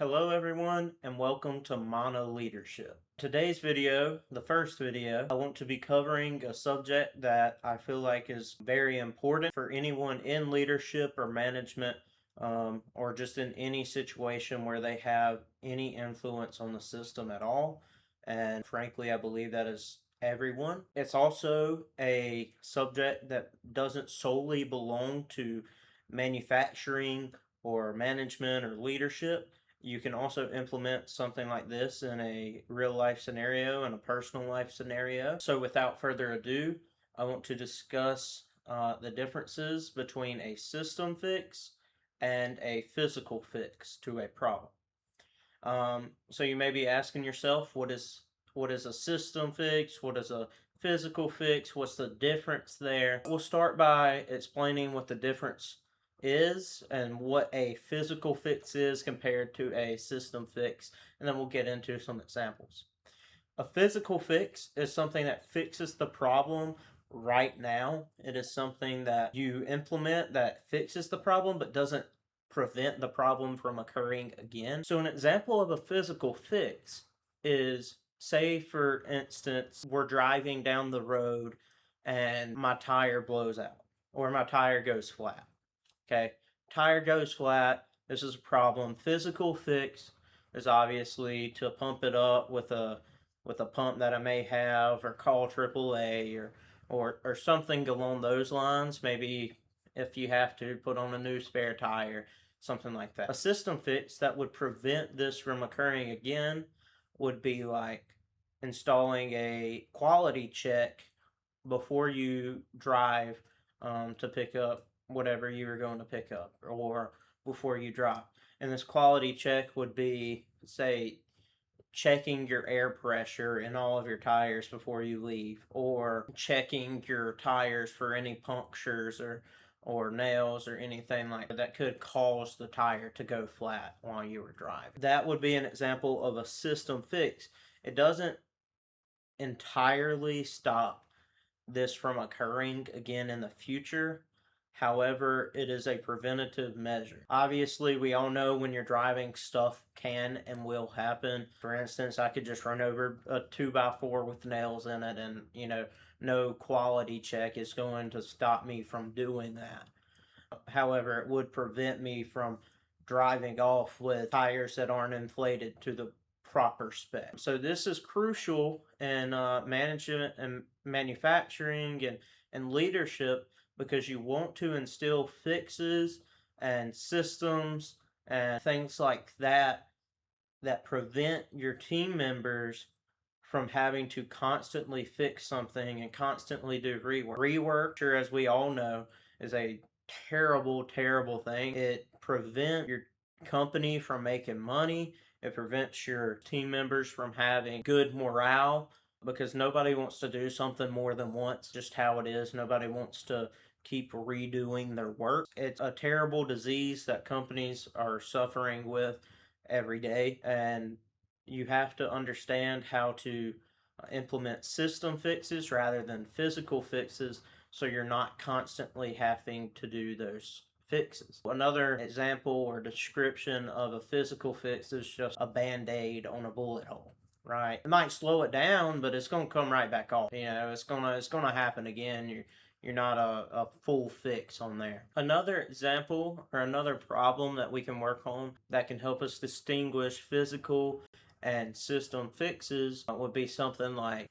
Hello everyone and welcome to Manna Leadership. Today's video, the first video, I want to be covering a subject that I feel like is very important for anyone in leadership or management, or just in any situation where they have any influence on the system at all. And frankly, I believe that is everyone. It's also a subject that doesn't solely belong to manufacturing or management or leadership. You can also implement something like this in a real life scenario and a personal life scenario. So, without further ado, I want to discuss the differences between a system fix and a physical fix to a problem. So you may be asking yourself, what is a system fix? What is a physical fix? What's the difference there? We'll start by explaining what the difference is and what a physical fix is compared to a system fix, and then we'll get into some examples. A physical fix is something that fixes the problem right now. It is something that you implement that fixes the problem but doesn't prevent the problem from occurring again. So an example of a physical fix is, say for instance, we're driving down the road and my tire blows out or my tire goes flat. Okay, tire goes flat. This is a problem. Physical fix is obviously to pump it up with a pump that I may have, or call AAA, or something along those lines. Maybe if you have to put on a new spare tire, something like that. A system fix that would prevent this from occurring again would be like installing a quality check before you drive to pick up whatever you were going to pick up, or before you drop. And this quality check would be, say, checking your air pressure in all of your tires before you leave, or checking your tires for any punctures or nails or anything like that could cause the tire to go flat while you were driving. That would be an example of a system fix. It doesn't entirely stop this from occurring again in the future. However, it is a preventative measure. Obviously, we all know when you're driving, stuff can and will happen. For instance, I could just run over a 2x4 with nails in it, and no quality check is going to stop me from doing that. However, it would prevent me from driving off with tires that aren't inflated to the proper spec. So this is crucial in management and manufacturing and leadership, because you want to instill fixes and systems and things like that that prevent your team members from having to constantly fix something and constantly do rework. Rework, sure, as we all know, is a terrible, terrible thing. It prevents your company from making money. It prevents your team members from having good morale, because nobody wants to do something more than once, just how it is. Nobody wants to keep redoing their work. It's a terrible disease that companies are suffering with every day, and you have to understand how to implement system fixes rather than physical fixes, so you're not constantly having to do those fixes. Another example or description of a physical fix is just a band-aid on a bullet hole. Right, it might slow it down, but it's gonna come right back off. It's gonna happen again. You're not a full fix on there. Another example or another problem that we can work on that can help us distinguish physical and system fixes would be something like,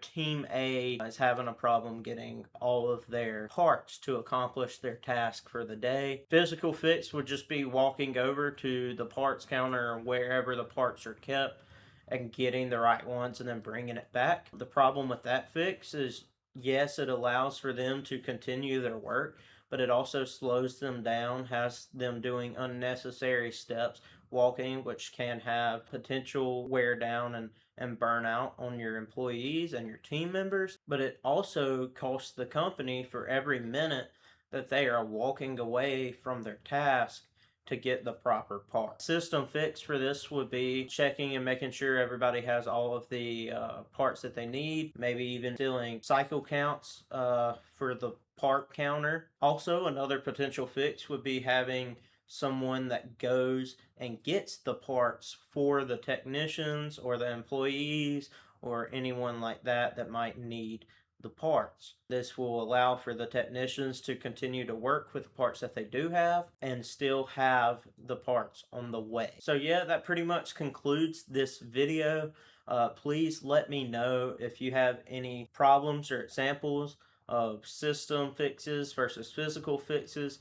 Team A is having a problem getting all of their parts to accomplish their task for the day. Physical fix would just be walking over to the parts counter or wherever the parts are kept and getting the right ones and then bringing it back. The problem with that fix is, yes, it allows for them to continue their work, but it also slows them down, has them doing unnecessary steps, walking, which can have potential wear down and burnout on your employees and your team members. But it also costs the company for every minute that they are walking away from their task to get the proper part. System fix for this would be checking and making sure everybody has all of the parts that they need, maybe even doing cycle counts for the part counter. Also, another potential fix would be having someone that goes and gets the parts for the technicians or the employees or anyone like that that might need the parts. This will allow for the technicians to continue to work with the parts that they do have and still have the parts on the way. So yeah, that pretty much concludes this video. Please let me know if you have any problems or examples of system fixes versus physical fixes,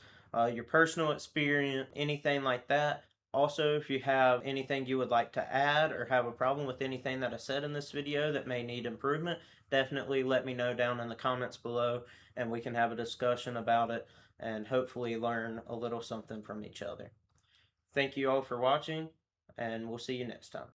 your personal experience, anything like that. Also, if you have anything you would like to add or have a problem with anything that I said in this video that may need improvement, definitely let me know down in the comments below and we can have a discussion about it and hopefully learn a little something from each other. Thank you all for watching, and we'll see you next time.